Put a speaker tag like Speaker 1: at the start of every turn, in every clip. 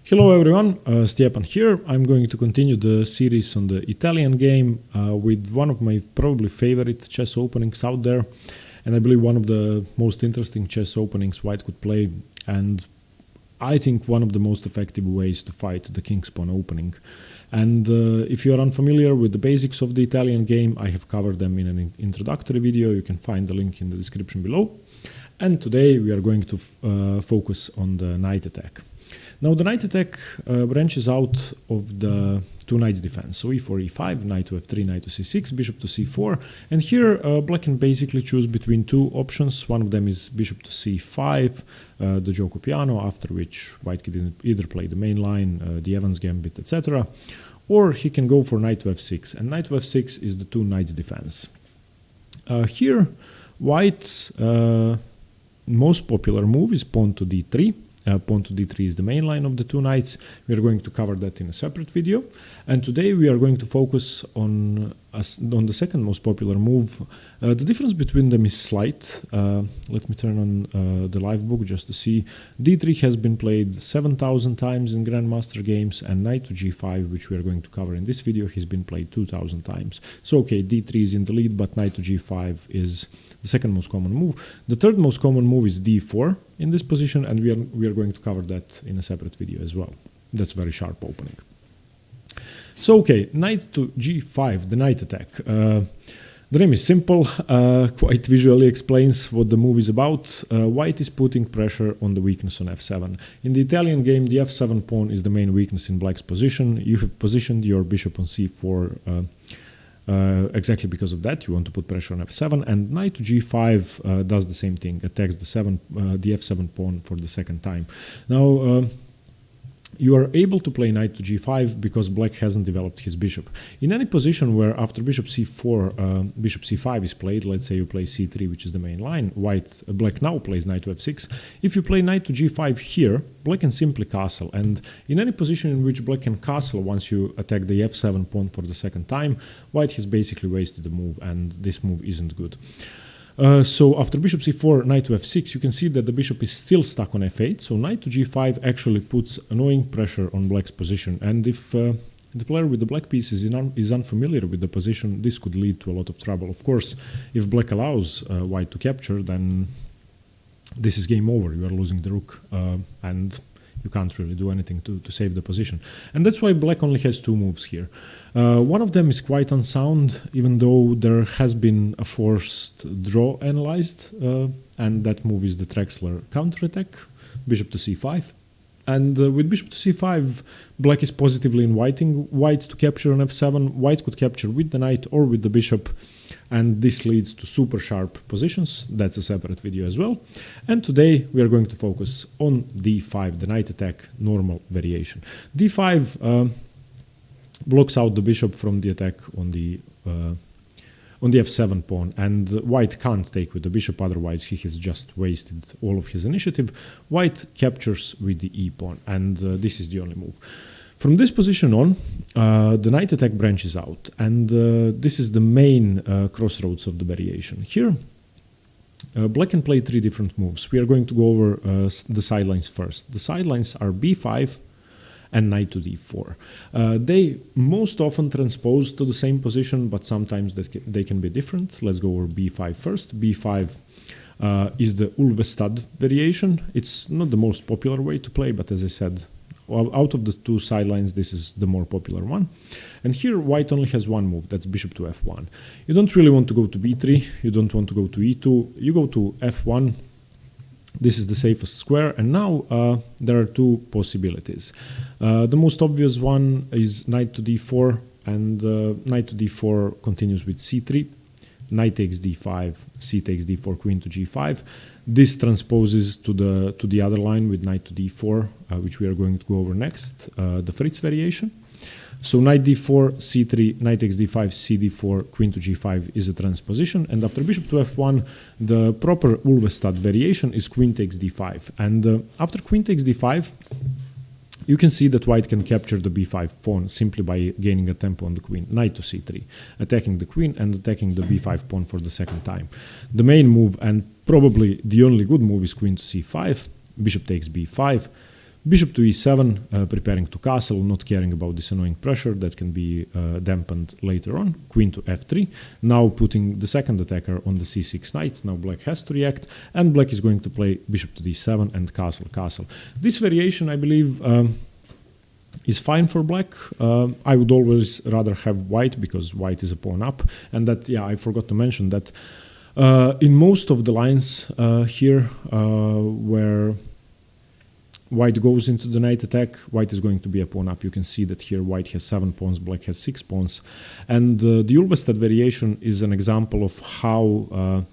Speaker 1: Hello everyone, Stjepan here. I'm going to continue the series on the Italian game with one of my probably favorite chess openings out there, and I believe one of the most interesting chess openings white could play, and I think one of the most effective ways to fight the king's pawn opening. And if you are unfamiliar with the basics of the Italian game, I have covered them in an introductory video. You can find the link in the description below. And today we are going to focus on the knight attack. Now the knight attack branches out of the two knights defense. So e4, e5, knight to f3, knight to c6, bishop to c4. And here black can basically choose between two options. One of them is bishop to c5, the Giuoco Piano, after which white can either play the main line, the Evans gambit, etc. Or he can go for knight to f6. And knight to f6 is the two knights defense. Here white's most popular move is pawn to d3. Pawn to d3 is the main line of the two knights. We are going to cover that in a separate video. And today we are going to focus on the second most popular move. The difference between them is slight. Let me turn on the live book just to see. d3 has been played 7,000 times in Grandmaster games, and knight to g5, which we are going to cover in this video, has been played 2,000 times. So okay, d3 is in the lead, but knight to g5 is the second most common move. The third most common move is d4 in this position, and we are going to cover that in a separate video as well. That's a very sharp opening. So okay, knight to g5, the knight attack. The name is simple, quite visually explains what the move is about. White is putting pressure on the weakness on f7. In the Italian game, the f7 pawn is the main weakness in black's position. You have positioned your bishop on c4 exactly because of that. You want to put pressure on f7, and knight to g5 does the same thing, attacks the f7 pawn for the second time. Now you are able to play knight to g5 because black hasn't developed his bishop. In any position where after bishop c4 bishop c5 is played, let's say you play c3, which is the main line, black now plays knight to f6. If you play knight to g5 here, black can simply castle, and in any position in which black can castle once you attack the f7 pawn for the second time, white has basically wasted the move, and this move isn't good. So after bishop c4, knight to f6, you can see that the bishop is still stuck on f8, so knight to g5 actually puts annoying pressure on black's position, and if the player with the black piece is unfamiliar with the position, this could lead to a lot of trouble. Of course, if black allows white to capture, then this is game over. You are losing the rook, and you can't really do anything to save the position. And that's why black only has two moves here. One of them is quite unsound, even though there has been a forced draw analyzed, and that move is the Traxler counterattack, bishop to c5. And with bishop to c5, black is positively inviting white to capture on f7. White could capture with the knight or with the bishop, and this leads to super sharp positions. That's a separate video as well. And today we are going to focus on d5, the knight attack normal variation. d5 blocks out the bishop from the attack on the f7 pawn, and white can't take with the bishop, otherwise he has just wasted all of his initiative. White captures with the e pawn, and this is the only move. From this position on, the knight attack branches out, and this is the main crossroads of the variation. Here, black can play three different moves. We are going to go over the sidelines first. The sidelines are b5 and knight to d4. They most often transpose to the same position, but sometimes they can be different. Let's go over b5 first. b5 is the Ulvestad variation. It's not the most popular way to play, but as I said, out of the two sidelines, this is the more popular one. And here white only has one move, that's bishop to f1. You don't really want to go to b3, you don't want to go to e2, you go to f1. This is the safest square, and now there are two possibilities. The most obvious one is knight to d4, and knight to d4 continues with c3. Knight takes d5, c takes d4, queen to g5. This transposes to the other line with knight to d4, which we are going to go over next, the Fritz variation. So knight d4, c3, knight takes d5, c d4, queen to g5 is a transposition, and after bishop to f1, the proper Ulvestad variation is queen takes d5. And after queen takes d5, you can see that white can capture the b5 pawn simply by gaining a tempo on the queen. Knight to c3, attacking the queen and attacking the b5 pawn for the second time. The main move, and probably the only good move, is queen to c5, bishop takes b5, Bishop to e7, preparing to castle, not caring about this annoying pressure that can be dampened later on. Queen to f3, now putting the second attacker on the c6 knight. Now black has to react, and black is going to play bishop to d7 and castle, castle. This variation, I believe, is fine for black. I would always rather have white, because white is a pawn up, and that, yeah, I forgot to mention that in most of the lines here where white goes into the knight attack, white is going to be a pawn up. You can see that here white has 7 pawns, black has 6 pawns. And the Ulvestad variation is an example of how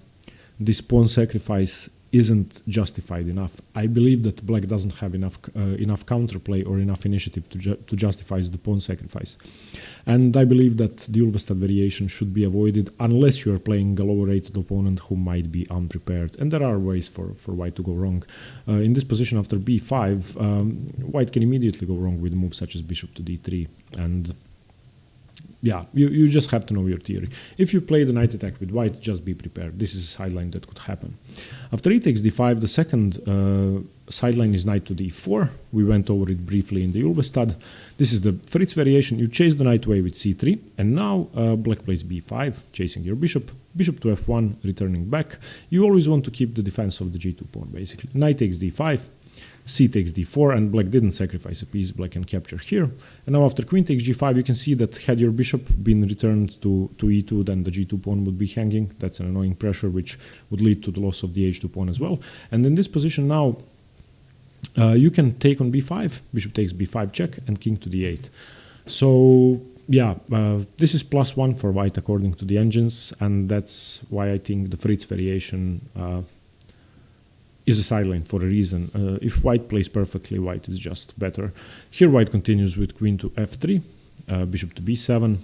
Speaker 1: this pawn sacrifice isn't justified enough. I believe that black doesn't have enough counterplay or enough initiative to justify the pawn sacrifice. And I believe that the Ulvestad variation should be avoided unless you are playing a lower-rated opponent who might be unprepared. And there are ways for white to go wrong. In this position after b5, white can immediately go wrong with moves such as bishop to d3. And yeah, you just have to know your theory. If you play the knight attack with white, just be prepared. This is a sideline that could happen. After e takes d5, the second sideline is knight to d4. We went over it briefly in the Ulvestad. This is the Fritz variation. You chase the knight away with c3, and now black plays b5, chasing your bishop. Bishop to f1, returning back. You always want to keep the defense of the g2 pawn, basically. Knight takes d5. C takes d4, and black didn't sacrifice a piece, black can capture here. And now after queen takes g5, you can see that had your bishop been returned to e2, then the g2 pawn would be hanging. That's an annoying pressure which would lead to the loss of the h2 pawn as well. And in this position now, you can take on b5, bishop takes b5 check, and king to d8. So yeah, this is +1 for white according to the engines, and that's why I think the Fritz variation is a sideline for a reason. If white plays perfectly, white is just better. Here white continues with queen to f3, bishop to b7,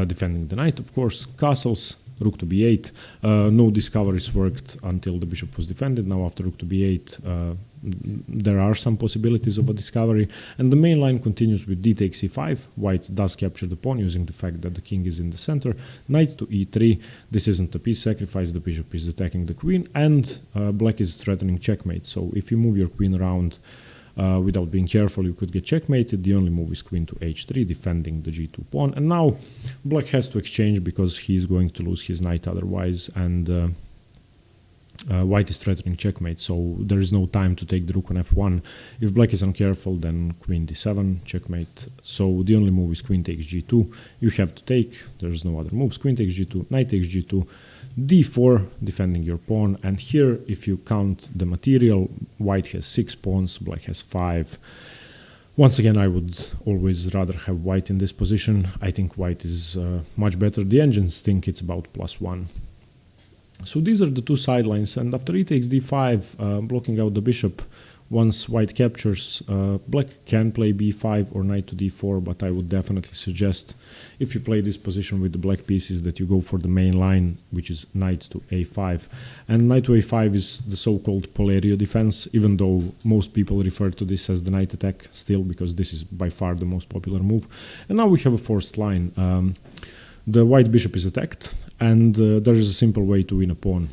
Speaker 1: defending the knight, of course, castles, rook to b8. No discoveries worked until the bishop was defended. Now after rook to b8, there are some possibilities of a discovery. And the main line continues with d takes e5. White does capture the pawn using the fact that the king is in the center. Knight to e3. This isn't a piece sacrifice. The bishop is attacking the queen. And black is threatening checkmate. So if you move your queen around without being careful, you could get checkmated. The only move is queen to h3, defending the g2 pawn. And now black has to exchange because he's going to lose his knight otherwise. And white is threatening checkmate, so there is no time to take the rook on f1. If black is uncareful, then queen d7, checkmate. So the only move is queen takes g2. You have to take, there's no other moves. Queen takes g2, knight takes g2, d4, defending your pawn. And here, if you count the material, white has 6 pawns, black has 5. Once again, I would always rather have white in this position. I think white is much better. The engines think it's about +1. So these are the two sidelines, and after e takes d5, blocking out the bishop, once white captures, black can play b5 or knight to d4, but I would definitely suggest, if you play this position with the black pieces, that you go for the main line, which is knight to a5. And knight to a5 is the so-called Polerio defense, even though most people refer to this as the knight attack still, because this is by far the most popular move. And now we have a forced line. The white bishop is attacked, and there is a simple way to win a pawn.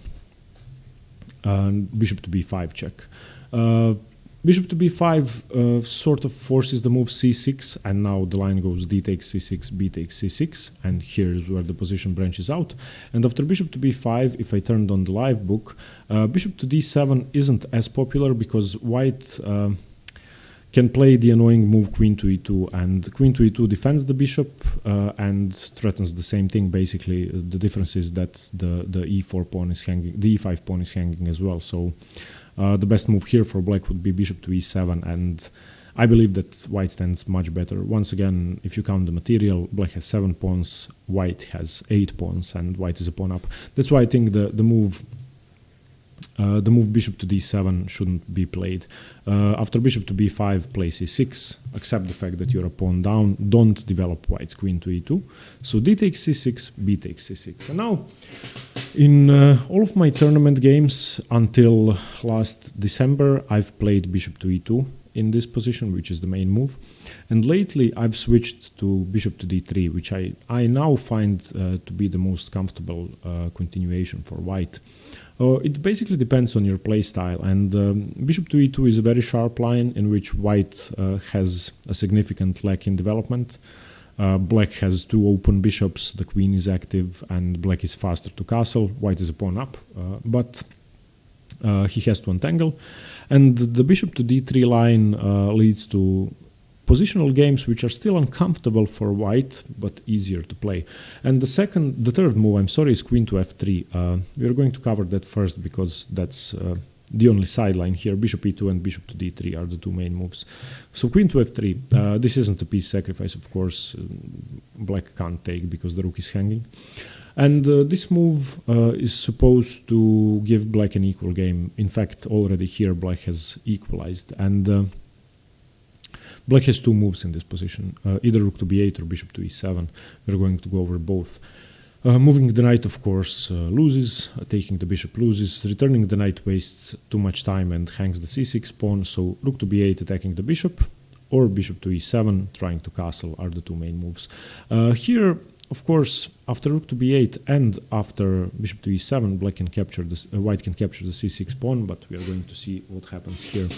Speaker 1: Bishop to b5 check. Bishop to b5 sort of forces the move c6, and now the line goes d takes c6, b takes c6, and here's where the position branches out. And after bishop to b5, if I turned on the live book, bishop to d7 isn't as popular because white can play the annoying move queen to e2, and queen to e2 defends the bishop and threatens the same thing. Basically, the difference is that the e4 pawn is hanging, the e5 pawn is hanging as well. So the best move here for black would be bishop to e7, and I believe that white stands much better. Once again, if you count the material, black has 7 pawns, white has 8 pawns, and white is a pawn up. That's why I think the move bishop to d7 shouldn't be played. After bishop to b5, play c6, accept the fact that you're a pawn down, don't develop white's queen to e2. So d takes c6, b takes c6. And now, in all of my tournament games until last December, I've played bishop to e2 in this position, which is the main move. And lately, I've switched to bishop to d3, which I now find to be the most comfortable continuation for white. It basically depends on your playstyle, and bishop to e2 is a very sharp line in which white has a significant lack in development. Black has two open bishops, the queen is active, and black is faster to castle. White is a pawn up, but he has to untangle. And the bishop to d3 line leads to positional games which are still uncomfortable for white, but easier to play. And the third move, is queen to f3. We're going to cover that first because that's the only sideline here. Bishop e2 and bishop to d3 are the two main moves. So queen to f3, this isn't a piece sacrifice, of course. Black can't take because the rook is hanging. And this move is supposed to give black an equal game. In fact, already here black has equalized. And black has two moves in this position, either rook to b8 or bishop to e7. We're going to go over both. Moving the knight, of course, loses. Taking the bishop loses. Returning the knight wastes too much time and hangs the c6 pawn. So rook to b8 attacking the bishop, or bishop to e7 trying to castle are the two main moves. Here, of course, after rook to b8 and after bishop to e7, white can capture the c6 pawn, but we are going to see what happens here.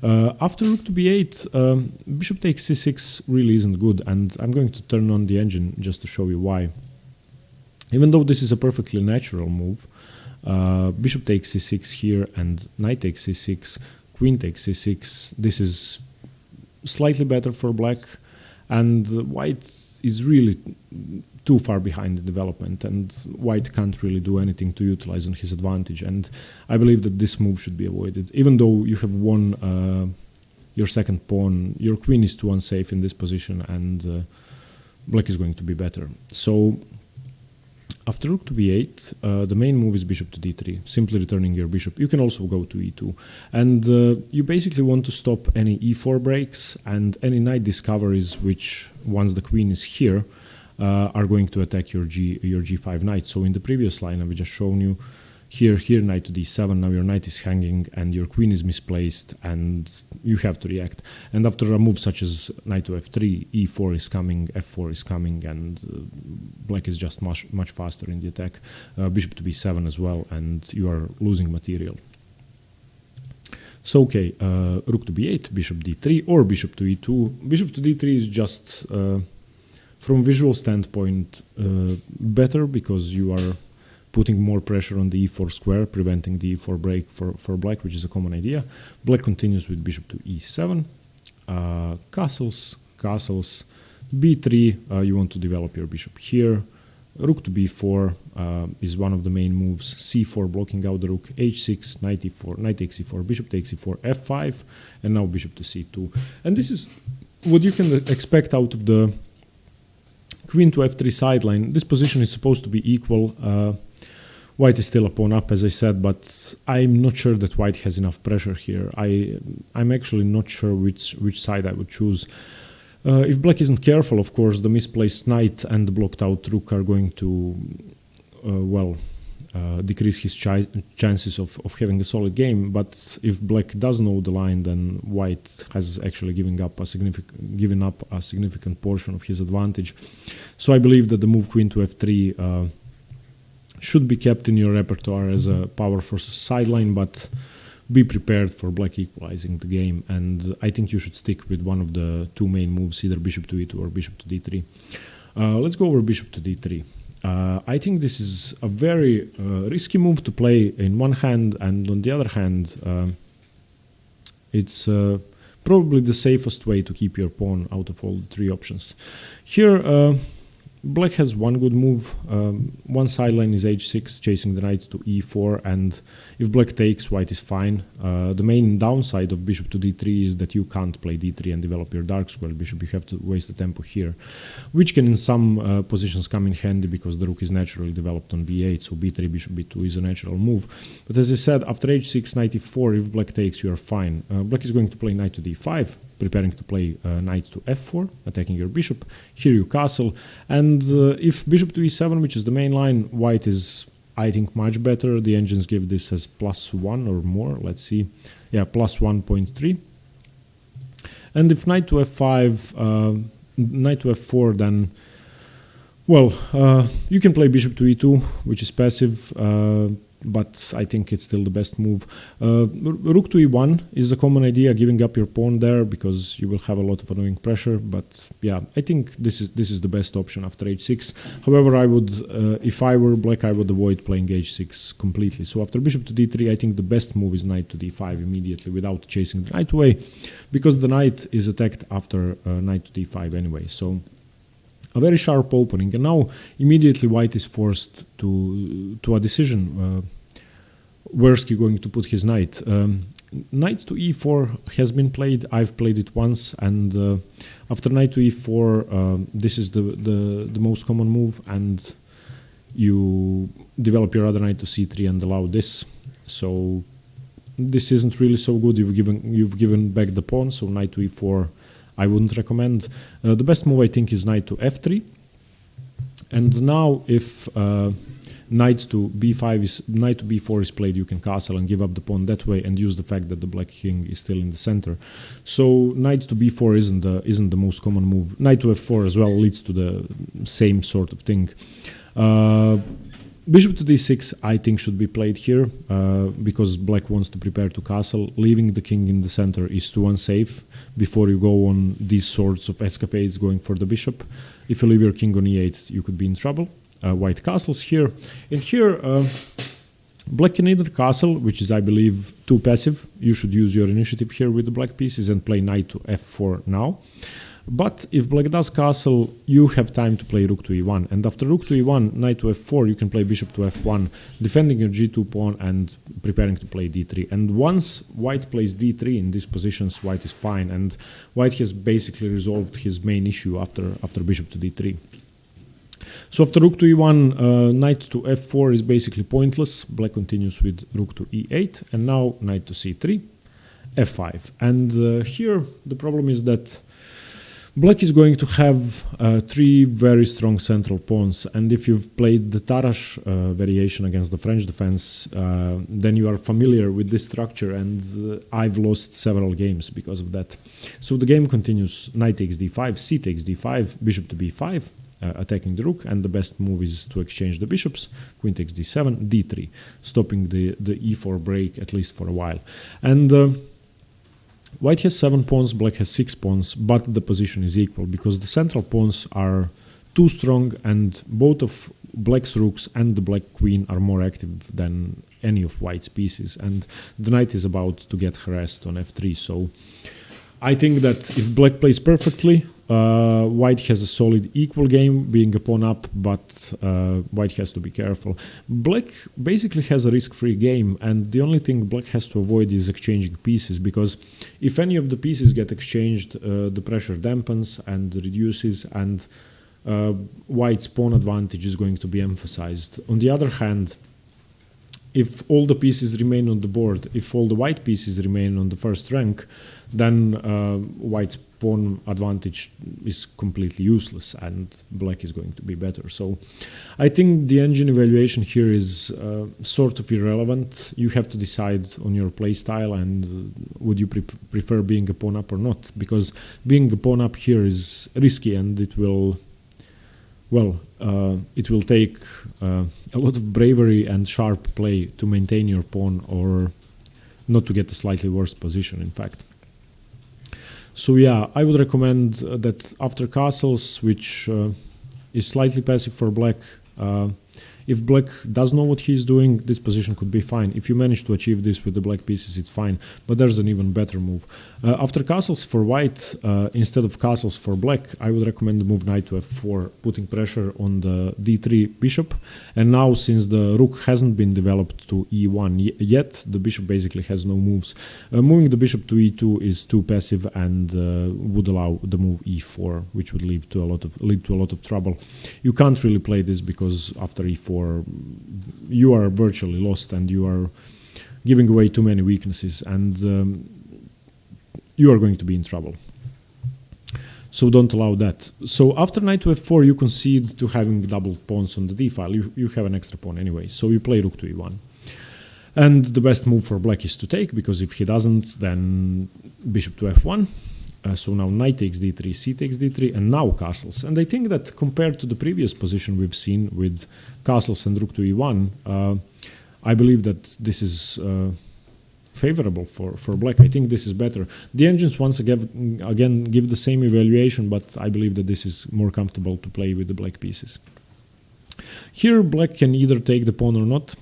Speaker 1: After rook to b8, bishop takes c6 really isn't good, and I'm going to turn on the engine just to show you why. Even though this is a perfectly natural move, bishop takes c6 here and knight takes c6, queen takes c6. This is slightly better for black, and white is really too far behind the development, and white can't really do anything to utilize on his advantage. And I believe that this move should be avoided. Even though you have won your second pawn, your queen is too unsafe in this position, and black is going to be better. So after rook to b8, the main move is bishop to d3, simply returning your bishop. You can also go to e2. And you basically want to stop any e4 breaks and any knight discoveries which, once the queen is here, are going to attack your g5 knight. So in the previous line I've just shown you, here knight to d7, now your knight is hanging and your queen is misplaced and you have to react. And after a move such as knight to f3, e4 is coming, f4 is coming, and black is just much faster in the attack. Bishop to b7 as well, and you are losing material. So okay, rook to b8, bishop d3, or bishop to e2. Bishop to d3 is just, from visual standpoint, better because you are putting more pressure on the e4 square, preventing the e4 break for black, which is a common idea. Black continues with bishop to e7, castles, b3, you want to develop your bishop here. Rook to b4 is one of the main moves, c4 blocking out the rook, h6, knight e4, knight takes e4, bishop takes e4, f5, and now bishop to c2. And this is what you can expect out of the queen to f3 sideline. This position is supposed to be equal. White is still a pawn up, as I said, but I'm not sure that white has enough pressure here. I'm actually not sure which side I would choose. If black isn't careful, of course, the misplaced knight and the blocked out rook are going to, decrease his chances of having a solid game. But if black does know the line, then white has actually given up a significant portion of his advantage. So I believe that the move queen to f3 should be kept in your repertoire as a powerful sideline, but be prepared for black equalizing the game. And I think you should stick with one of the two main moves, either bishop to e2 or bishop to d3. Let's go over bishop to d3. I think this is a very risky move to play in one hand, and on the other hand, it's probably the safest way to keep your pawn out of all the three options. Here, black has one good move. One sideline is h6, chasing the knight to e4, and if black takes, white is fine. The main downside of bishop to d3 is that you can't play d3 and develop your dark square bishop. You have to waste the tempo here, which can in some positions come in handy because the rook is naturally developed on b8, so b3, bishop b2 is a natural move. But as I said, after h6, knight e4, if black takes, you are fine. Black is going to play knight to d5, preparing to play knight to f4, attacking your bishop. Here you castle, and if bishop to e7, which is the main line, white is, I think, much better. The engines give this as +1 or more. Let's see. Yeah, +1.3. And if knight to f5, knight to f4, then, you can play bishop to e2, which is passive. but I think it's still the best move. Rook to e1 is a common idea, giving up your pawn there because you will have a lot of annoying pressure. But yeah, I think this is the best option after h6. However, I would, if I were black, I would avoid playing h6 completely. So after bishop to d3, I think the best move is knight to d5 immediately without chasing the knight away, because the knight is attacked after knight to d5 anyway. So a very sharp opening, and now immediately white is forced to a decision. Where's he going to put his knight? Knight to e4 has been played. I've played it once, and after knight to e4, this is the most common move, and you develop your other knight to c3 and allow this. So this isn't really so good. You've given back the pawn, so knight to e4 I wouldn't recommend. The best move I think is knight to f3, and now if knight to b4 is played, you can castle and give up the pawn that way and use the fact that the black king is still in the center. So knight to b4 isn't the most common move. Knight to f4 as well leads to the same sort of thing. Bishop to d6 I think should be played here because black wants to prepare to castle. Leaving the king in the center is too unsafe before you go on these sorts of escapades going for the bishop. If you leave your king on e8, you could be in trouble. White castles here. And here, black can either castle, which is, I believe, too passive. You should use your initiative here with the black pieces and play knight to f4 now. But if black does castle, you have time to play rook to e1. And after rook to e1, knight to f4, you can play bishop to f1, defending your g2 pawn and preparing to play d3. And once white plays d3 in these positions, white is fine. And white has basically resolved his main issue after bishop to d3. So after rook to e1, knight to f4 is basically pointless. Black continues with rook to e8. And now knight to c3, f5. And here the problem is that black is going to have three very strong central pawns, and if you've played the Tarrasch variation against the French defense, then you are familiar with this structure, and I've lost several games because of that. So the game continues: knight takes d5, c takes d5, bishop to b5, attacking the rook, and the best move is to exchange the bishops, queen takes d7, d3, stopping the e4 break at least for a while. And white has 7 pawns, black has 6 pawns, but the position is equal because the central pawns are too strong, and both of black's rooks and the black queen are more active than any of white's pieces, and the knight is about to get harassed on f3. So I think that if black plays perfectly, white has a solid equal game, being a pawn up, but white has to be careful. Black basically has a risk-free game, and the only thing black has to avoid is exchanging pieces, because if any of the pieces get exchanged, the pressure dampens and reduces, and white's pawn advantage is going to be emphasized. On the other hand, if all the pieces remain on the board, if all the white pieces remain on the first rank, then white's pawn advantage is completely useless and black is going to be better. So I think the engine evaluation here is sort of irrelevant. You have to decide on your play style and would you prefer being a pawn up or not, because being a pawn up here is risky and it will take a lot of bravery and sharp play to maintain your pawn or not to get a slightly worse position, in fact. So yeah, I would recommend that after castles, which is slightly passive for black, if black does know what he's doing, this position could be fine. If you manage to achieve this with the black pieces, it's fine. But there's an even better move. After castles for white, instead of castles for black, I would recommend the move knight to f4, putting pressure on the d3 bishop. And now, since the rook hasn't been developed to e1 yet, the bishop basically has no moves. Moving the bishop to e2 is too passive and would allow the move e4, which would lead to a lot of trouble. You can't really play this because after e4, you are virtually lost and you are giving away too many weaknesses, and you are going to be in trouble. So don't allow that. So after knight to f4, you concede to having double pawns on the d file. You have an extra pawn anyway, so you play rook to e1. And the best move for black is to take, because if he doesn't, then bishop to f1. So now knight takes d3, c takes d3, and now castles. And I think that compared to the previous position we've seen with castles and rook to e1, I believe that this is favorable for black. I think this is better. The engines once again give the same evaluation, but I believe that this is more comfortable to play with the black pieces. Here black can either take the pawn or not.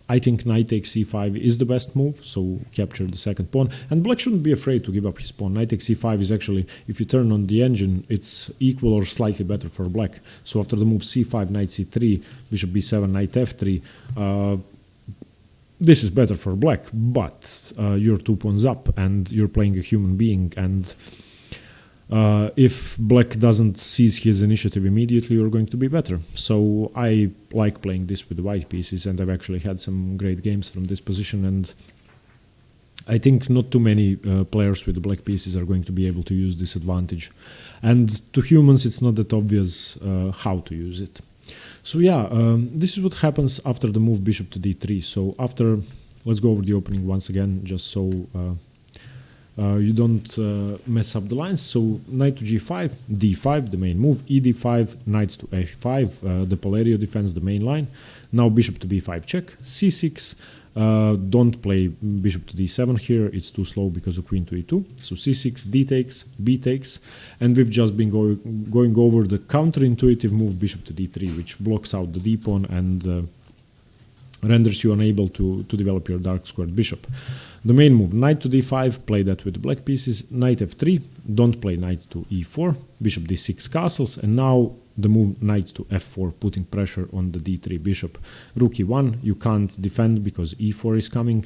Speaker 1: I think knight takes c5 is the best move, so capture the second pawn. And black shouldn't be afraid to give up his pawn. Knight takes c5 is actually, if you turn on the engine, it's equal or slightly better for black. So after the move c5, knight c3, bishop b7, knight f3, this is better for black, but you're 2 pawns up and you're playing a human being, and if black doesn't seize his initiative immediately, you're going to be better. So I like playing this with the white pieces, and I've actually had some great games from this position, and I think not too many players with the black pieces are going to be able to use this advantage. And to humans, it's not that obvious how to use it. So yeah, this is what happens after the move bishop to d3. So after, let's go over the opening once again, just so you don't mess up the lines. So knight to g5, d5, the main move, e d5, knight to f5, the Palerio defense, the main line. Now bishop to b5 check, c6, don't play bishop to d7 here, it's too slow because of queen to e2. So c6, d takes, b takes, and we've just been going over the counterintuitive move bishop to d3, which blocks out the d pawn and renders you unable to develop your dark squared bishop. The main move, knight to d5, play that with the black pieces, knight f3, don't play knight to e4, bishop d6 castles, and now the move knight to f4, putting pressure on the d3 bishop. Rook e1, you can't defend because e4 is coming.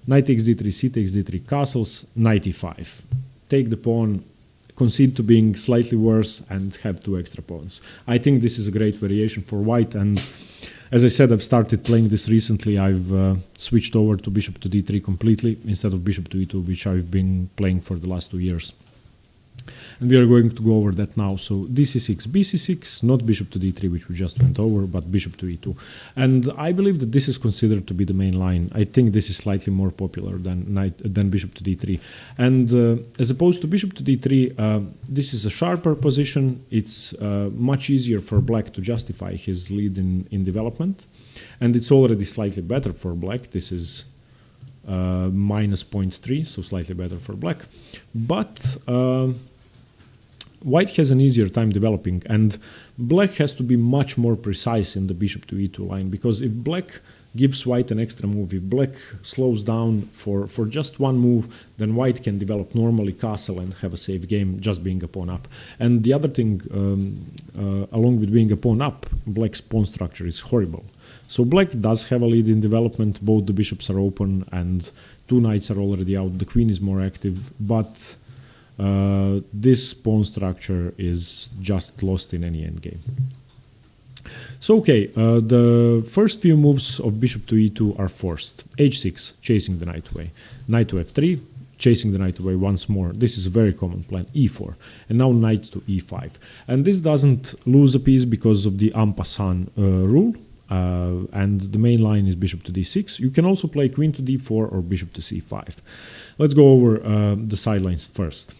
Speaker 1: Knight takes d3, c takes d3 castles, knight e5. Take the pawn, concede to being slightly worse, and have 2 extra pawns. I think this is a great variation for white, and as I said, I've started playing this recently. I've switched over to bishop to d3 completely instead of bishop to e2, which I've been playing for the last 2 years. And we are going to go over that now. So dc6, bc6, not bishop to d3, which we just went over, but bishop to e2. And I believe that this is considered to be the main line. I think this is slightly more popular than bishop to d3. And as opposed to bishop to d3, this is a sharper position. It's much easier for black to justify his lead in development. And it's already slightly better for black. This is minus 0.3, so slightly better for black. But white has an easier time developing, and black has to be much more precise in the bishop to e2 line, because if black gives white an extra move, if black slows down for just one move, then white can develop normally, castle, and have a safe game just being a pawn up. And the other thing, along with being a pawn up, black's pawn structure is horrible. So black does have a lead in development, both the bishops are open and 2 knights are already out, the queen is more active, but this pawn structure is just lost in any endgame. So okay, the first few moves of bishop to e2 are forced. h6, chasing the knight away. Knight to f3, chasing the knight away once more. This is a very common plan, e4. And now knight to e5. And this doesn't lose a piece because of the en passant rule. And the main line is bishop to d6. You can also play queen to d4 or bishop to c5. Let's go over the sidelines first.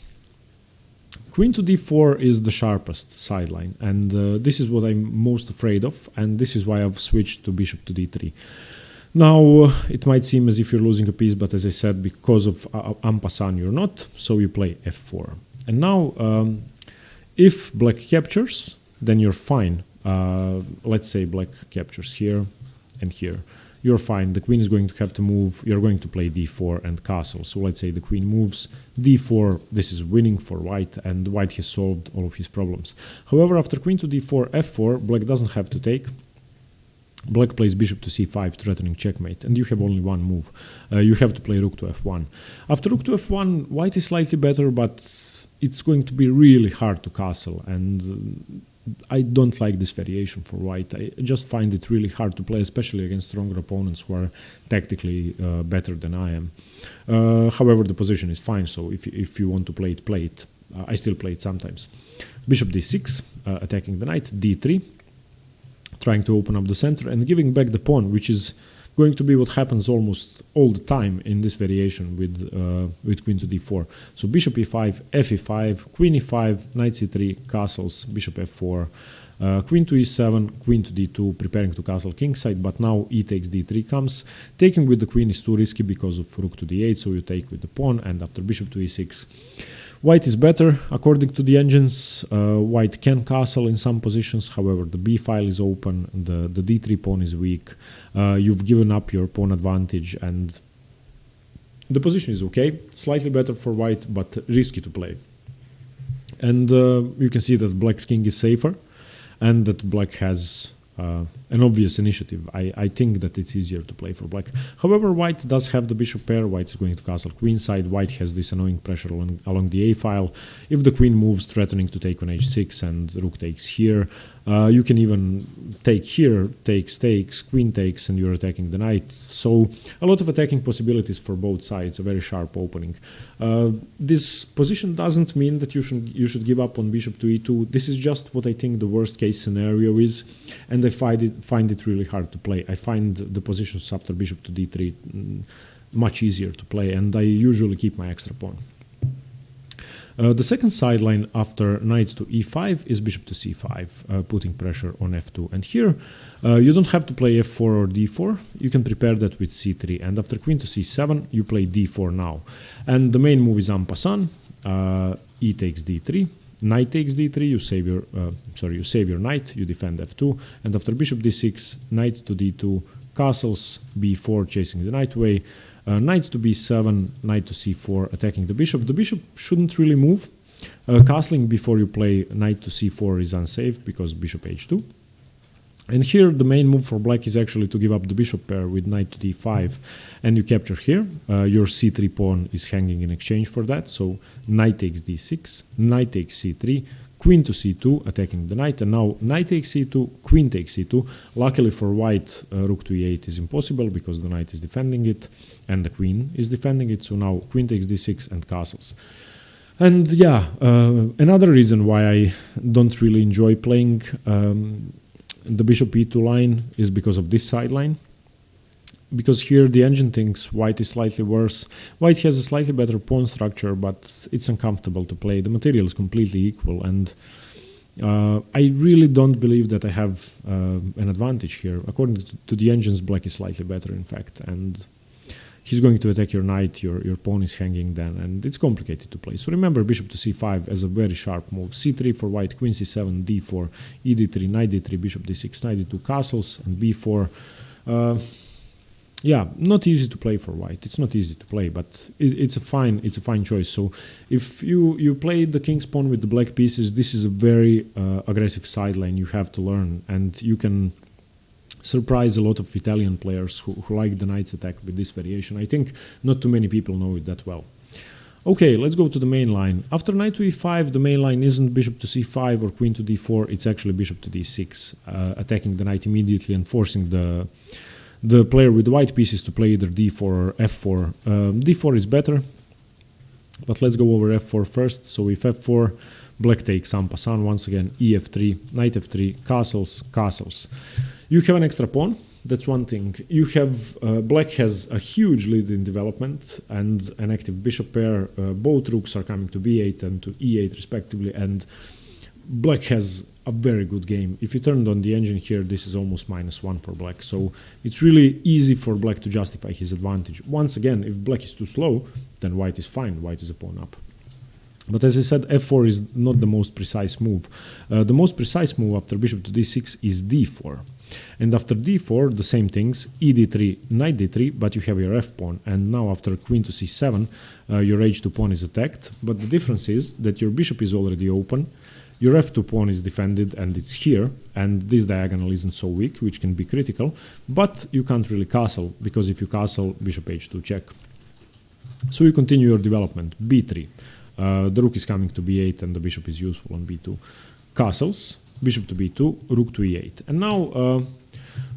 Speaker 1: Queen to d4 is the sharpest sideline, and this is what I'm most afraid of, and this is why I've switched to bishop to d3. Now, it might seem as if you're losing a piece, but as I said, because of en passant you're not, so you play f4. And now, if black captures, then you're fine. Let's say black captures here and here. You're fine. The queen is going to have to move. You're going to play d4 and castle. So let's say the queen moves. d4, this is winning for white, and white has solved all of his problems. However, after queen to d4, f4, black doesn't have to take. Black plays bishop to c5, threatening checkmate, and you have only one move. You have to play rook to f1. After rook to f1, white is slightly better, but it's going to be really hard to castle, and I don't like this variation for white. I just find it really hard to play, especially against stronger opponents who are tactically better than I am. However, the position is fine, so if you want to play it, play it. I still play it sometimes. Bishop d6, attacking the knight, d3, trying to open up the center and giving back the pawn, which is going to be what happens almost all the time in this variation with queen to d4. So bishop e5, f e5, queen e5, knight c3, castles, bishop f4, Queen to e7, queen to d2, preparing to castle kingside, but now e takes d3 comes. Taking with the queen is too risky because of rook to d8, so you take with the pawn, and after bishop to e6. White is better, according to the engines. White can castle in some positions, however the b file is open, the d3 pawn is weak, you've given up your pawn advantage, and the position is okay, slightly better for white, but risky to play. And you can see that black's king is safer, and that black has an obvious initiative. I think that it's easier to play for black. However, white does have the bishop pair. White is going to castle queenside. White has this annoying pressure along the a file. If the queen moves, threatening to take on h6, and rook takes here, you can even take here, takes, queen takes, and you're attacking the knight. So a lot of attacking possibilities for both sides, a very sharp opening. This position doesn't mean that you should give up on bishop to e2. This is just what I think the worst case scenario is, and I find it really hard to play. I find the positions after bishop to d3 much easier to play, and I usually keep my extra pawn. The second sideline after knight to e5 is bishop to c5, putting pressure on f2. And here you don't have to play f4 or d4. You can prepare that with c3. And after queen to c7, you play d4 now. And the main move is en passant. E takes d3. Knight takes d3. You save your knight. You defend f2. And after bishop d6, knight to d2, castles b4, chasing the knight away. Knight to b7, knight to c4, attacking the bishop. The bishop shouldn't really move. Castling before you play knight to c4 is unsafe because bishop h2. And here the main move for black is actually to give up the bishop pair with knight to d5, and you capture here. Your c3 pawn is hanging in exchange for that, so knight takes d6, knight takes c3, queen to c2, attacking the knight, and now knight takes c2, queen takes c2. Luckily for white, rook to e8 is impossible because the knight is defending it and the queen is defending it, so now queen takes d6 and castles. And yeah, another reason why I don't really enjoy playing the bishop e2 line is because of this sideline. Because here the engine thinks white is slightly worse. White has a slightly better pawn structure, but it's uncomfortable to play. The material is completely equal, and I really don't believe that I have an advantage here. According to the engines, black is slightly better, in fact, and he's going to attack your knight, your pawn is hanging then, and it's complicated to play. So remember bishop to c5 as a very sharp move. c3 for white, queen c7, d4, e d3, knight d3, bishop d6, knight d2, castles, and b4. Yeah, not easy to play for white. It's not easy to play, but it's a fine choice. So if you play the king's pawn with the black pieces, this is a very aggressive sideline you have to learn, and you can surprise a lot of Italian players who like the knight's attack with this variation. I think not too many people know it that well. Okay, let's go to the main line. After knight to e5, the main line isn't bishop to c5 or queen to d4, it's actually bishop to d6, attacking the knight immediately and forcing the player with the white pieces to play either d4 or f4. d4 is better, but let's go over f4 first. So if f4, black takes en passant once again, ef3, knight f3, castles. You have an extra pawn, that's one thing. You have, black has a huge lead in development and an active bishop pair. Both rooks are coming to b8 and to e8 respectively, and black has a very good game. If you turned on the engine here, this is almost -1 for black. So it's really easy for black to justify his advantage. Once again, if black is too slow, then white is fine. White is a pawn up. But as I said, f4 is not the most precise move. The most precise move after bishop to d6 is d4. And after d4, the same things, e d3, knight d3, but you have your f-pawn. And now after queen to c7, your h2 pawn is attacked. But the difference is that your bishop is already open, your f2 pawn is defended and it's here, and this diagonal isn't so weak, which can be critical, but you can't really castle, because if you castle, bishop h2 check. So you continue your development, b3. The rook is coming to b8 and the bishop is useful on b2. Castles, bishop to b2, rook to e8. And now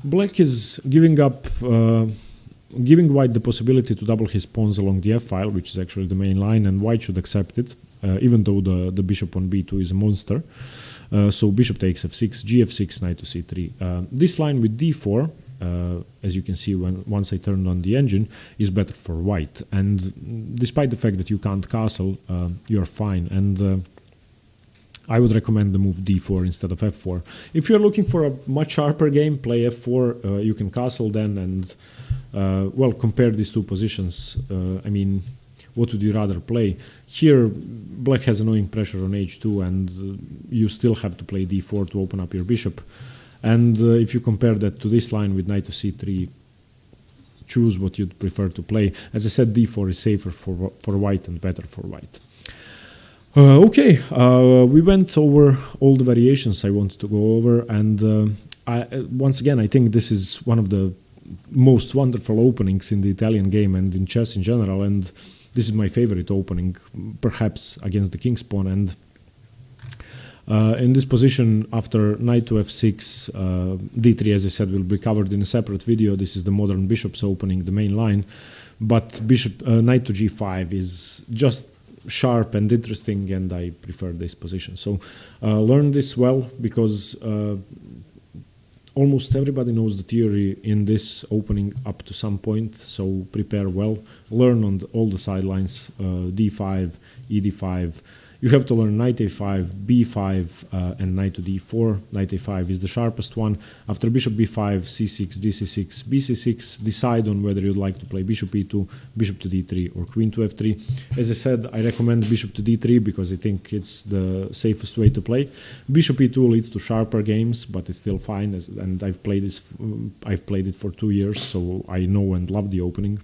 Speaker 1: black is giving white the possibility to double his pawns along the f-file, which is actually the main line, and white should accept it, even though the bishop on b2 is a monster. So bishop takes f6, gf6, knight to c3. This line with d4, as you can see once I turned on the engine, is better for white. And despite the fact that you can't castle, you're fine. And I would recommend the move d4 instead of f4. If you're looking for a much sharper game, play f4. You can castle then and, well, compare these two positions. I mean, what would you rather play? Here, black has annoying pressure on h2, and you still have to play d4 to open up your bishop. And if you compare that to this line with knight to c3, choose what you'd prefer to play. As I said, d4 is safer for white and better for white. Okay, we went over all the variations I wanted to go over, and once again, I think this is one of the most wonderful openings in the Italian game and in chess in general, and this is my favorite opening, perhaps against the king's pawn. And in this position, after knight to f6, d3, as I said, will be covered in a separate video. This is the modern bishop's opening, the main line, but knight to g5 is just sharp and interesting, and I prefer this position. So learn this well, because almost everybody knows the theory in this opening up to some point, so prepare well. Learn on all the sidelines, d5, ed5. You have to learn knight a5, b5, and knight to d4. Knight a5 is the sharpest one. After bishop b5, c6, dc6, bc6, decide on whether you'd like to play bishop e2, bishop to d3, or queen to f3. As I said, I recommend bishop to d3 because I think it's the safest way to play. Bishop e2 leads to sharper games, but it's still fine, and I've played it for 2 years, so I know and love the opening.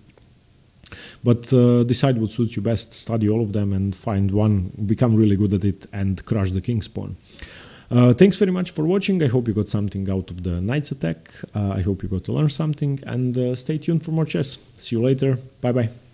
Speaker 1: But decide what suits you best, study all of them and find one, become really good at it, and crush the king's pawn. Thanks very much for watching. I hope you got something out of the knight's attack. I hope you got to learn something, and stay tuned for more chess. See you later. Bye bye.